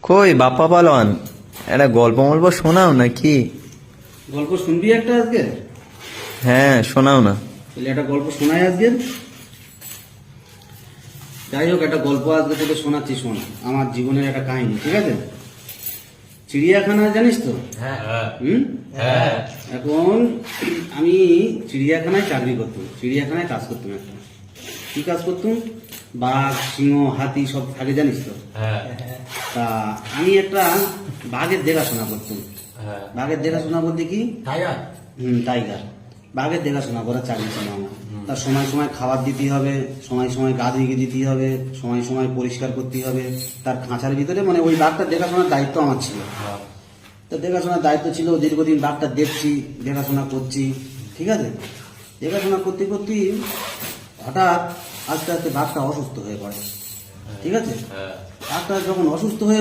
কই বাপ্পা পালোয়ান, একটা গল্প মল্প শোনাও নাকি? গল্প শুনবি একটা আজকে? হ্যাঁ শোনাও না। তাহলে একটা গল্প শোনাই আজকে। যাই হোক, একটা গল্প আজকে তোকে শোনাচ্ছি, শোন। আমার জীবনের একটা কাহিনী, ঠিক আছে? চিড়িয়াখানা জানিস তো? এখন আমি চিড়িয়াখানায় চাকরি করতাম, চিড়িয়াখানায় কাজ করতাম। একটা কি কাজ করতাম? বাঘ, সিংহ, হাতি সব থাকে, জানিস তো? তা আমি একটা বাঘের দেখাশোনা করতাম। বাঘের দেখাশোনা বলতে কি? টাইগার। বাঘের দেখাশোনা করার চাকরি ছিল আমার। তার সময় সময় খাবার দিতে হবে, সময় সময় গা ধুয়ে দিতে হবে, সময় সময় পরিষ্কার করতে হবে। তার খাঁচার ভিতরে, মানে ওই বাঘটার দেখাশোনার দায়িত্ব আমার ছিল। তো দেখাশোনার দায়িত্ব ছিল, দীর্ঘদিন বাঘটা দেখছি, দেখাশোনা করছি, ঠিক আছে? দেখাশোনা করতে করতে হঠাৎ আস্তে আস্তে বাঘটা অসুস্থ হয়ে পড়ে, ঠিক আছে? বাঘটা যখন অসুস্থ হয়ে